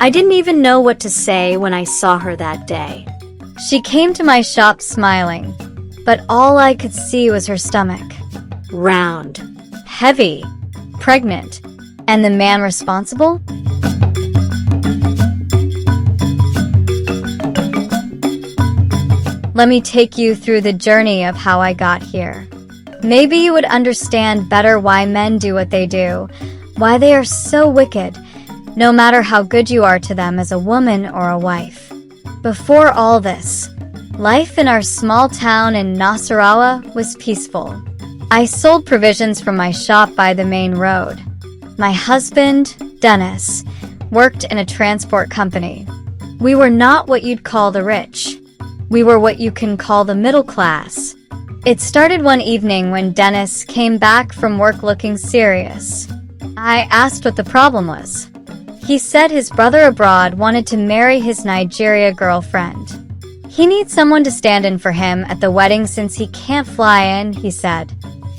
I didn't even know what to say when I saw her that day. She came to my shop smiling, but all I could see was her stomach. Round. Heavy. Pregnant. And the man responsible? Let me take you through the journey of how I got here. Maybe you would understand better why men do what they do, why they are so wicked, no matter how good you are to them as a woman or a wife. Before all this, life in our small town in Nasarawa was peaceful. I sold provisions from my shop by the main road. My husband, Dennis, worked in a transport company. We were not what you'd call the rich. We were what you can call the middle class. It started one evening when Dennis came back from work looking serious. I asked what the problem was. He said his brother abroad wanted to marry his Nigerian girlfriend. He needs someone to stand in for him at the wedding since he can't fly in, he said.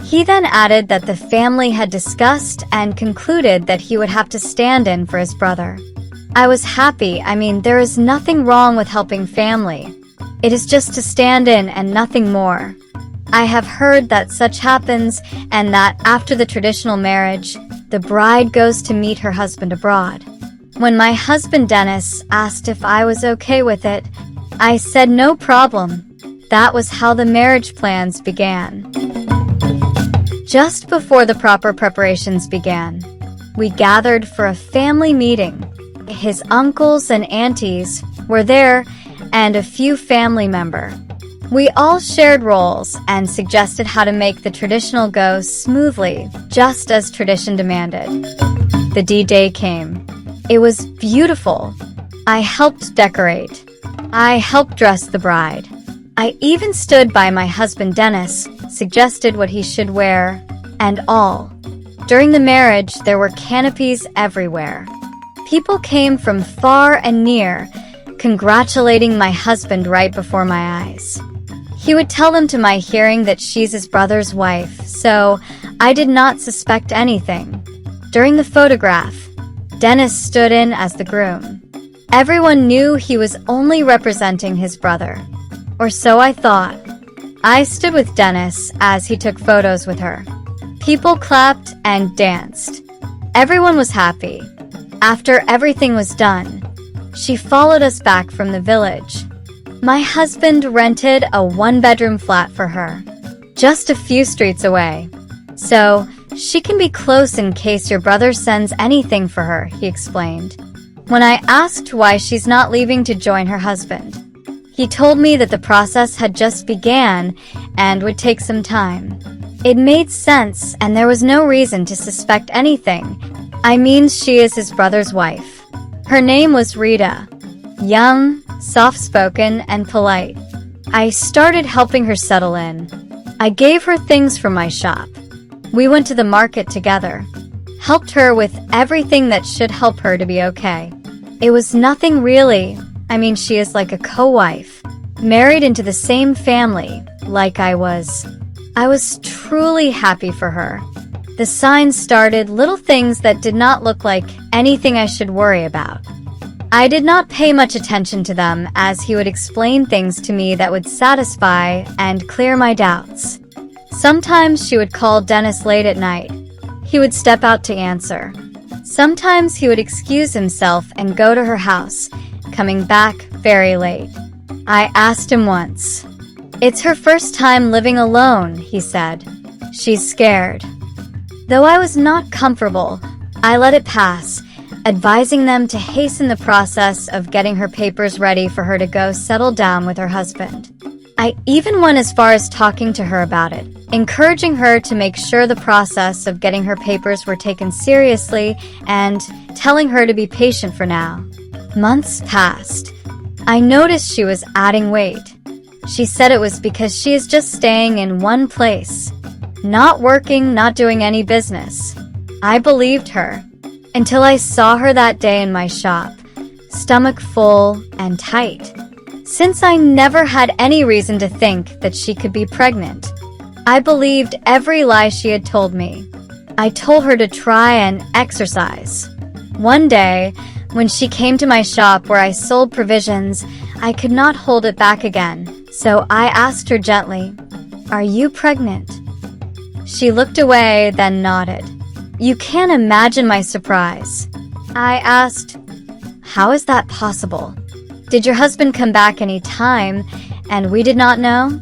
He then added that the family had discussed and concluded that he would have to stand in for his brother. I was happy. There is nothing wrong with helping family. It is just to stand in and nothing more. I have heard that such happens and that after the traditional marriage, the bride goes to meet her husband abroad. When my husband Dennis asked if I was okay with it, I said no problem. That was how the marriage plans began. Just before the proper preparations began, we gathered for a family meeting. His uncles and aunties were there and a few family members. We all shared roles and suggested how to make the traditional go smoothly, just as tradition demanded. The D-Day came. It was beautiful. I helped decorate. I helped dress the bride. I even stood by my husband Dennis, suggested what he should wear, and all. During the marriage, there were canopies everywhere. People came from far and near, congratulating my husband right before my eyes. He would tell them to my hearing that she's his brother's wife, so I did not suspect anything. During the photograph, Dennis stood in as the groom. Everyone knew he was only representing his brother. Or so I thought. I stood with Dennis as he took photos with her. People clapped and danced. Everyone was happy. After everything was done, she followed us back from the village. My husband rented a one-bedroom flat for her, just a few streets away. So she can be close in case your brother sends anything for her, he explained. When I asked why she's not leaving to join her husband, he told me that the process had just began and would take some time. It made sense and there was no reason to suspect anything. She is his brother's wife. Her name was Rita. Young, soft-spoken, and polite. I started helping her settle in. I gave her things from my shop. We went to the market together. Helped her with everything that should help her to be okay. It was nothing really. She is like a co-wife. Married into the same family, like I was. I was truly happy for her. The signs started, little things that did not look like anything I should worry about. I did not pay much attention to them as he would explain things to me that would satisfy and clear my doubts. Sometimes she would call Dennis late at night. He would step out to answer. Sometimes he would excuse himself and go to her house, coming back very late. I asked him once. It's her first time living alone, he said. She's scared. Though I was not comfortable, I let it pass, advising them to hasten the process of getting her papers ready for her to go settle down with her husband. I even went as far as talking to her about it, encouraging her to make sure the process of getting her papers were taken seriously and telling her to be patient for now. Months passed. I noticed she was adding weight. She said it was because she is just staying in one place, not working, not doing any business. I believed her. Until I saw her that day in my shop, stomach full and tight. Since I never had any reason to think that she could be pregnant, I believed every lie she had told me. I told her to try and exercise. One day, When she came to my shop where I sold provisions, I could not hold it back again, so I asked her gently, "Are you pregnant?" She looked away, then nodded. You can't imagine my surprise. I asked, "How is that possible? Did your husband come back any time, and we did not know?"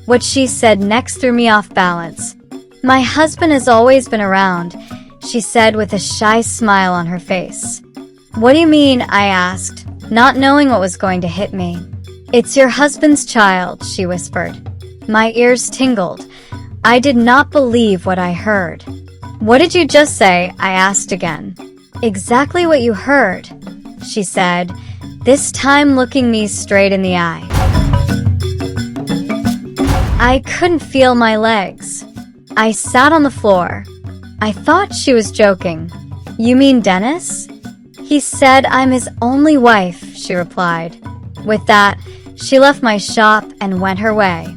What she said next threw me off balance. "My husband has always been around," she said with a shy smile on her face. "What do you mean?" I asked, not knowing what was going to hit me. "It's your husband's child," she whispered. My ears tingled. I did not believe what I heard. "What did you just say?" I asked again. "Exactly what you heard," she said, this time looking me straight in the eye. I couldn't feel my legs. I sat on the floor. I thought she was joking. "You mean Dennis?" "He said I'm his only wife," she replied. With that, she left my shop and went her way.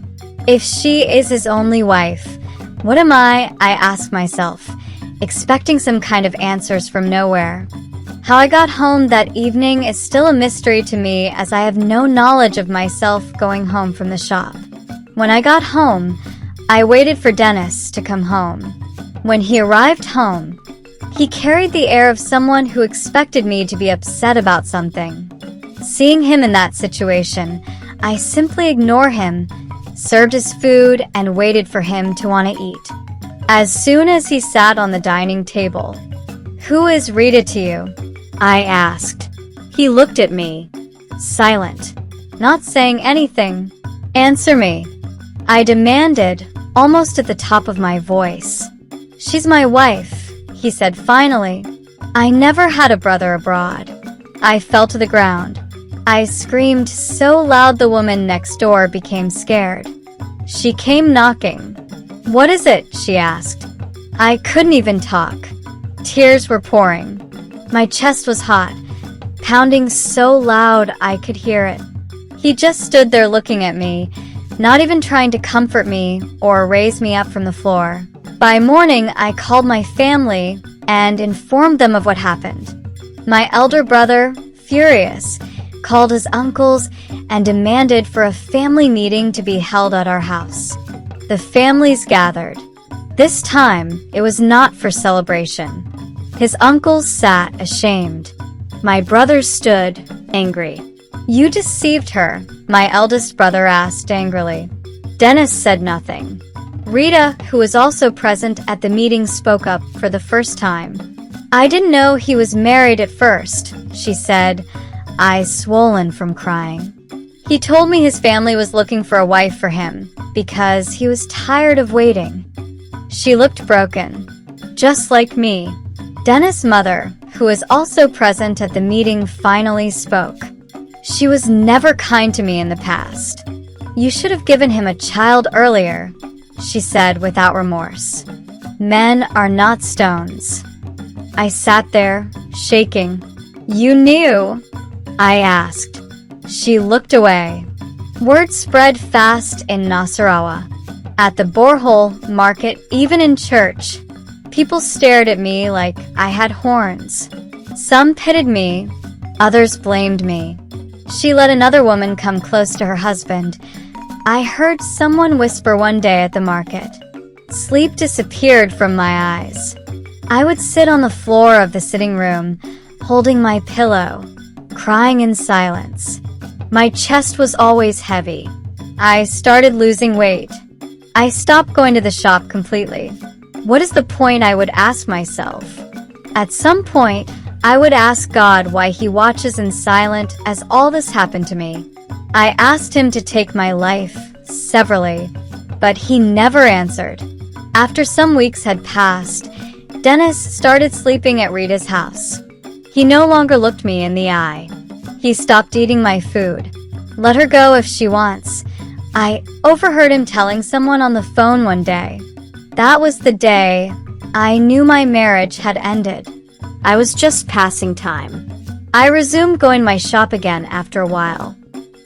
If she is his only wife, what am I asked myself, expecting some kind of answers from nowhere. How I got home that evening is still a mystery to me, as I have no knowledge of myself going home from the shop. When I got home, I waited for Dennis to come home. When he arrived home, he carried the air of someone who expected me to be upset about something. Seeing him in that situation, I simply ignored him, served his food, and waited for him to want to eat. As soon as he sat on the dining table, "Who is Rita to you?" I asked. He looked at me, silent, not saying anything. "Answer me," I demanded, almost at the top of my voice. "She's my wife," he said finally. "I never had a brother abroad." I fell to the ground. I screamed so loud the woman next door became scared. She came knocking. "What is it?" she asked. I couldn't even talk. Tears were pouring. My chest was hot, pounding so loud I could hear it. He just stood there looking at me, not even trying to comfort me or raise me up from the floor. By morning, I called my family and informed them of what happened. My elder brother, furious, called his uncles and demanded for a family meeting to be held at our house. The families gathered. This time, it was not for celebration. His uncles sat ashamed. My brothers stood, angry. "You deceived her," my eldest brother asked angrily. Dennis said nothing. Rita, who was also present at the meeting, spoke up for the first time. "I didn't know he was married at first," she said, eyes swollen from crying. "He told me his family was looking for a wife for him because he was tired of waiting." She looked broken, just like me. Dennis' mother, who was also present at the meeting, finally spoke. "She was never kind to me in the past. You should have given him a child earlier," she said without remorse. "Men are not stones." I sat there, shaking. "You knew?" I asked. She looked away. Word spread fast in Nasarawa. At the borehole, market, even in church, people stared at me like I had horns. Some pitied me, others blamed me. She let another woman come close to her husband. I heard someone whisper one day at the market. Sleep disappeared from my eyes. I would sit on the floor of the sitting room, holding my pillow, crying in silence. My chest was always heavy. I started losing weight. I stopped going to the shop completely. What is the point, I would ask myself. At some point, I would ask God why he watches in silence as all this happened to me. I asked him to take my life, severally, but he never answered. After some weeks had passed, Dennis started sleeping at Rita's house. He no longer looked me in the eye. He stopped eating my food. Let her go if she wants. I overheard him telling someone on the phone one day. That was the day I knew my marriage had ended. I was just passing time. I resumed going my shop again after a while.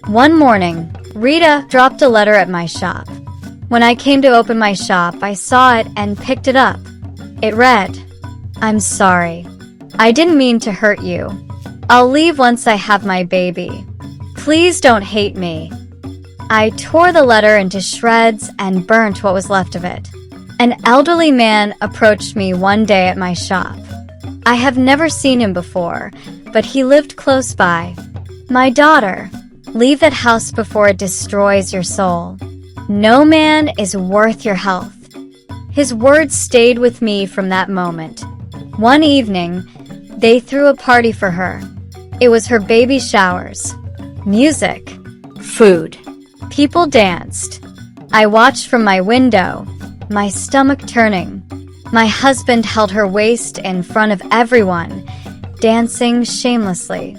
One morning, Rita dropped a letter at my shop. When I came to open my shop, I saw it and picked it up. It read, "I'm sorry. I didn't mean to hurt you. I'll leave once I have my baby. Please don't hate me." I tore the letter into shreds and burnt what was left of it. An elderly man approached me one day at my shop. I have never seen him before, but he lived close by. "My daughter, leave that house before it destroys your soul. No man is worth your health." His words stayed with me from that moment. One evening, they threw a party for her. It was her baby showers. Music. Food. People danced. I watched from my window, my stomach turning. My husband held her waist in front of everyone, dancing shamelessly.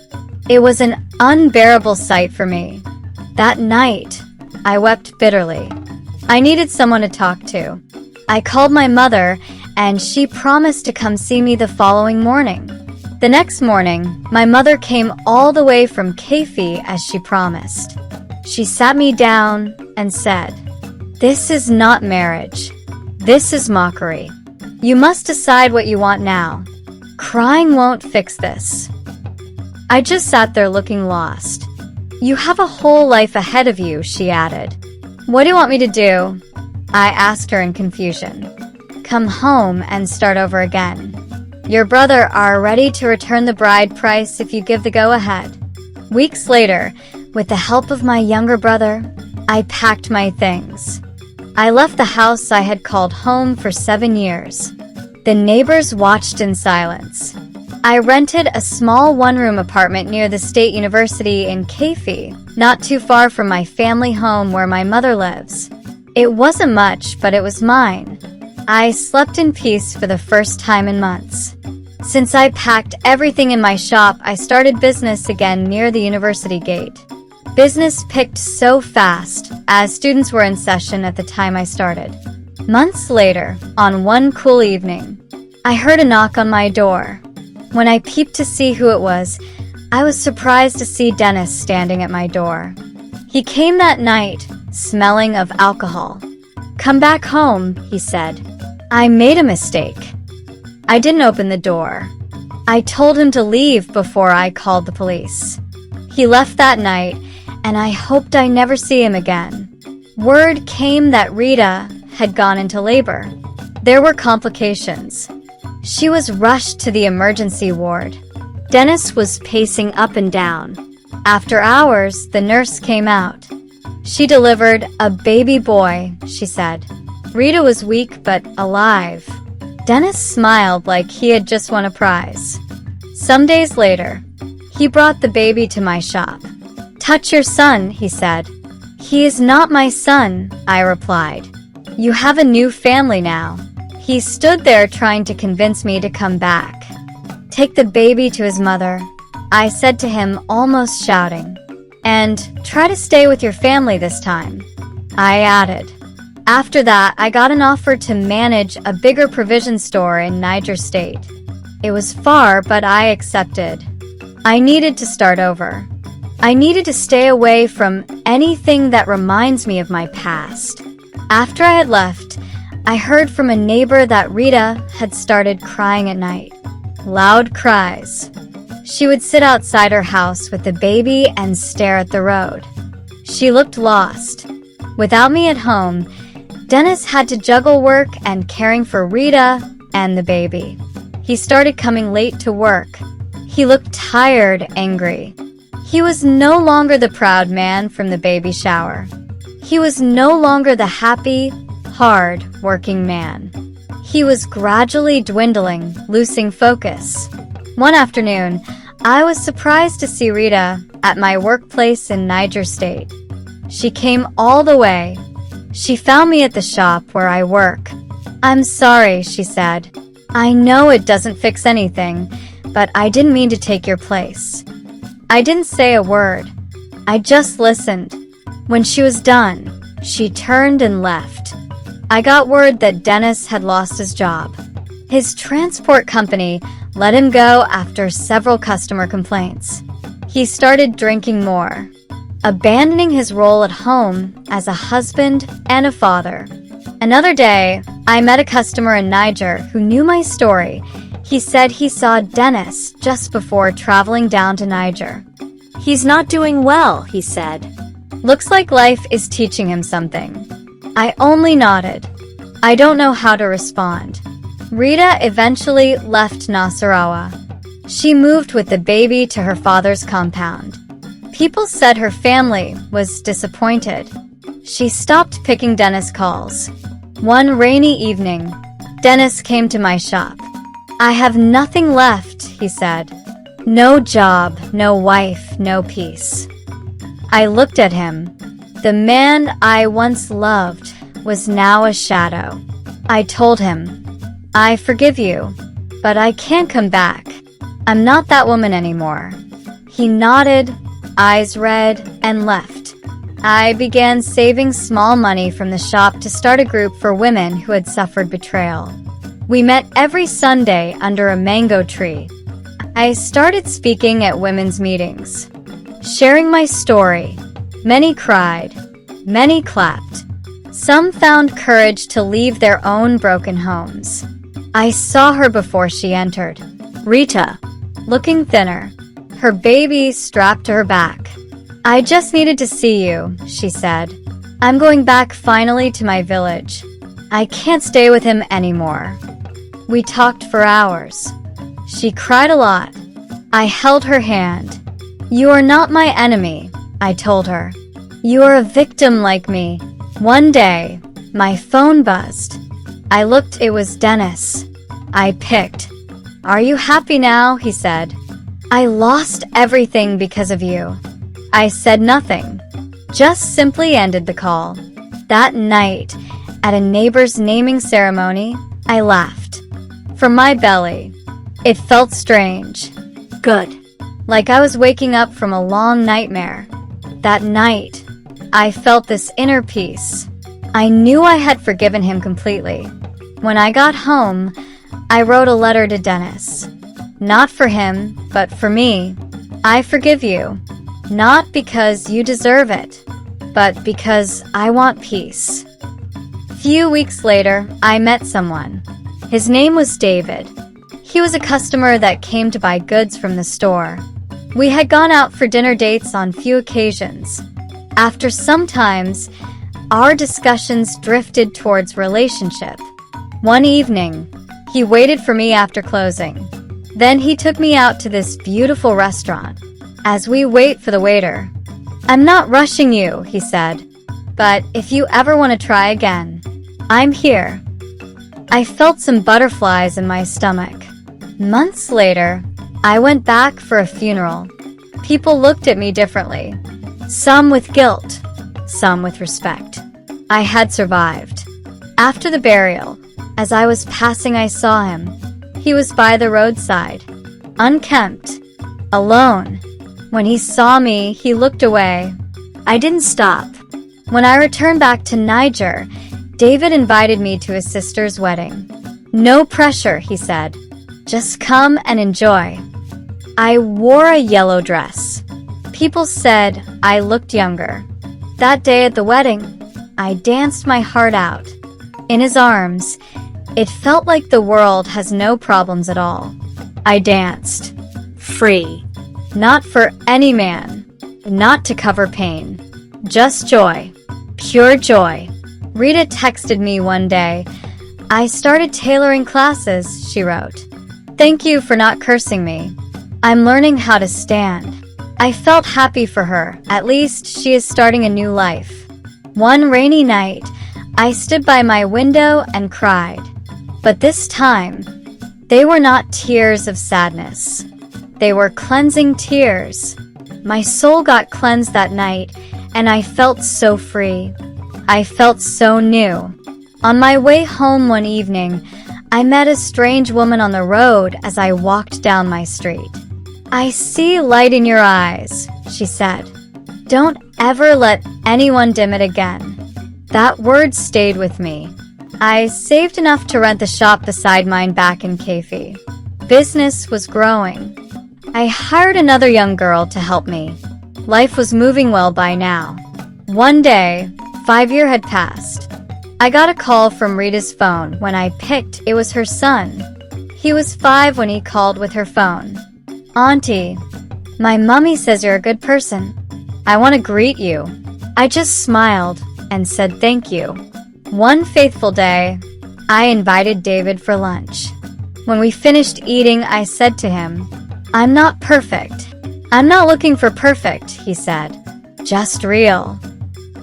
It was an unbearable sight for me. That night, I wept bitterly. I needed someone to talk to. I called my mother, and she promised to come see me the following morning. The next morning, my mother came all the way from Kefi as she promised. She sat me down and said, "This is not marriage. This is mockery. You must decide what you want now. Crying won't fix this." I just sat there looking lost. "You have a whole life ahead of you," she added. "What do you want me to do?" I asked her in confusion. "Come home and start over again. Your brother are ready to return the bride price if you give the go-ahead." Weeks later, with the help of my younger brother, I packed my things. I left the house I had called home for 7 years. The neighbors watched in silence. I rented a small one-room apartment near the State University in Kefi, not too far from my family home where my mother lives. It wasn't much, but it was mine. I slept in peace for the first time in months. Since I packed everything in my shop, I started business again near the university gate. Business picked so fast, as students were in session at the time I started. Months later, on one cool evening, I heard a knock on my door. When I peeped to see who it was, I was surprised to see Dennis standing at my door. He came that night, smelling of alcohol. "Come back home," he said. "I made a mistake." I didn't open the door. I told him to leave before I called the police. He left that night, and I hoped I never see him again. Word came that Rita had gone into labor. There were complications. She was rushed to the emergency ward. Dennis was pacing up and down. After hours, the nurse came out. She delivered a baby boy, she said. Rita was weak but alive. Dennis smiled like he had just won a prize. Some days later, he brought the baby to my shop. "Touch your son," he said. "He is not my son," I replied. "You have a new family now." He stood there trying to convince me to come back. "Take the baby to his mother," I said to him, almost shouting. "And try to stay with your family this time," I added. After that, I got an offer to manage a bigger provision store in Niger State. It was far, but I accepted. I needed to start over. I needed to stay away from anything that reminds me of my past. After I had left, I heard from a neighbor that Rita had started crying at night. Loud cries. She would sit outside her house with the baby and stare at the road. She looked lost. Without me at home, Dennis had to juggle work and caring for Rita and the baby. He started coming late to work. He looked tired, angry. He was no longer the proud man from the baby shower. He was no longer the happy, hard-working man. He was gradually dwindling, losing focus. One afternoon, I was surprised to see Rita at my workplace in Niger State. She came all the way. She found me at the shop where I work. "I'm sorry," she said. "I know it doesn't fix anything, but I didn't mean to take your place." I didn't say a word. I just listened. When she was done, she turned and left. I got word that Dennis had lost his job. His transport company let him go after several customer complaints. He started drinking more, abandoning his role at home as a husband and a father. Another day, I met a customer in Niger who knew my story He said he saw Dennis just before traveling down to Niger. He's not doing well, he said. Looks like life is teaching him something. I only nodded. I don't know how to respond. Rita eventually left Nasarawa. She moved with the baby to her father's compound. People said her family was disappointed. She stopped picking Dennis calls. One rainy evening, Dennis came to my shop. "I have nothing left," he said. "No job, no wife, no peace." I looked at him. The man I once loved was now a shadow. I told him, "I forgive you, but I can't come back. I'm not that woman anymore." He nodded, eyes red, and left. I began saving small money from the shop to start a group for women who had suffered betrayal. We met every Sunday under a mango tree. I started speaking at women's meetings, sharing my story. Many cried, many clapped. Some found courage to leave their own broken homes. I saw her before she entered. Rita, looking thinner, her baby strapped to her back. "I just needed to see you," she said. "I'm going back finally to my village. I can't stay with him anymore." We talked for hours. She cried a lot. I held her hand. "You are not my enemy," I told her. "You are a victim like me." One day, my phone buzzed. I looked, it was Dennis. I picked. "Are you happy now?" he said. "I lost everything because of you." I said nothing, just simply ended the call. That night, at a neighbor's naming ceremony, I laughed. From my belly, it felt strange. Good. Like I was waking up from a long nightmare. That night, I felt this inner peace. I knew I had forgiven him completely. When I got home, I wrote a letter to Dennis. Not for him, but for me. "I forgive you. Not because you deserve it, but because I want peace." Few weeks later, I met someone. His name was David. He was a customer that came to buy goods from the store. We had gone out for dinner dates on few occasions. After some times, our discussions drifted towards relationship. One evening, he waited for me after closing. Then he took me out to this beautiful restaurant. As we wait for the waiter, "I'm not rushing you," he said, "but if you ever want to try again, I'm here." I felt some butterflies in my stomach. Months later, I went back for a funeral. People looked at me differently. Some with guilt, some with respect. I had survived. After the burial, as I was passing, I saw him. He was by the roadside, unkempt, alone. When he saw me, he looked away. I didn't stop. When I returned back to Niger, David invited me to his sister's wedding. "No pressure," he said. "Just come and enjoy." I wore a yellow dress. People said I looked younger. That day at the wedding, I danced my heart out. In his arms, it felt like the world has no problems at all. I danced. Free. Not for any man. Not to cover pain. Just joy. Pure joy. Rita texted me one day. "I started tailoring classes," she wrote. "Thank you for not cursing me. I'm learning how to stand." I felt happy for her. At least she is starting a new life. One rainy night, I stood by my window and cried. But this time, they were not tears of sadness. They were cleansing tears. My soul got cleansed that night, and I felt so free. I felt so new. On my way home one evening, I met a strange woman on the road as I walked down my street. "I see light in your eyes," she said. "Don't ever let anyone dim it again." That word stayed with me. I saved enough to rent the shop beside mine back in Kefi. Business was growing. I hired another young girl to help me. Life was moving well by now. One day, 5 years had passed. I got a call from Rita's phone. When I picked, it was her son. He was 5 when he called with her phone. "Auntie, my mummy says you're a good person. I want to greet you." I just smiled and said thank you. One faithful day, I invited David for lunch. When we finished eating, I said to him, "I'm not perfect. I'm not looking for perfect," he said. "Just real."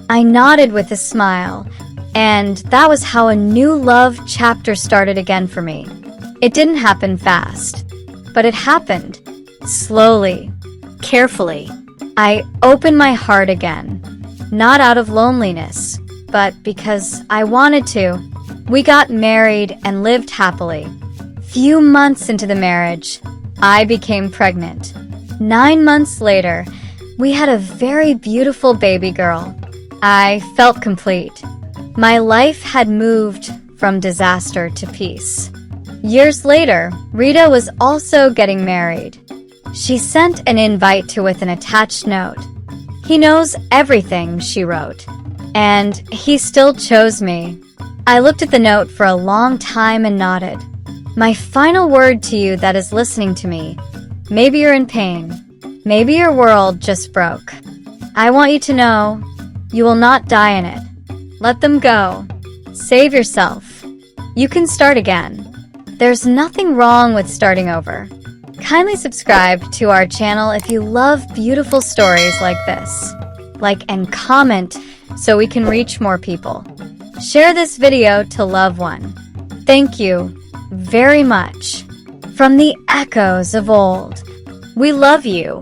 I nodded with a smile, and that was how a new love chapter started again for me. It didn't happen fast, but it happened. Slowly, Carefully. I opened my heart again, not out of loneliness, but because I wanted to. We got married and lived happily. Few months into the marriage, I became pregnant. 9 months later, we had a very beautiful baby girl. I felt complete. My life had moved from disaster to peace. Years later, Rita was also getting married. She sent an invite to with an attached note. "He knows everything," she wrote, "and he still chose me." I looked at the note for a long time and nodded. My final word to you that is listening to me: maybe you're in pain. Maybe your world just broke. I want you to know you will not die in it. Let them go. Save yourself. You can start again. There's nothing wrong with starting over. Kindly subscribe to our channel if you love beautiful stories like this. Like and comment so we can reach more people. Share this video to love one. Thank you very much. From the echoes of old, we love you.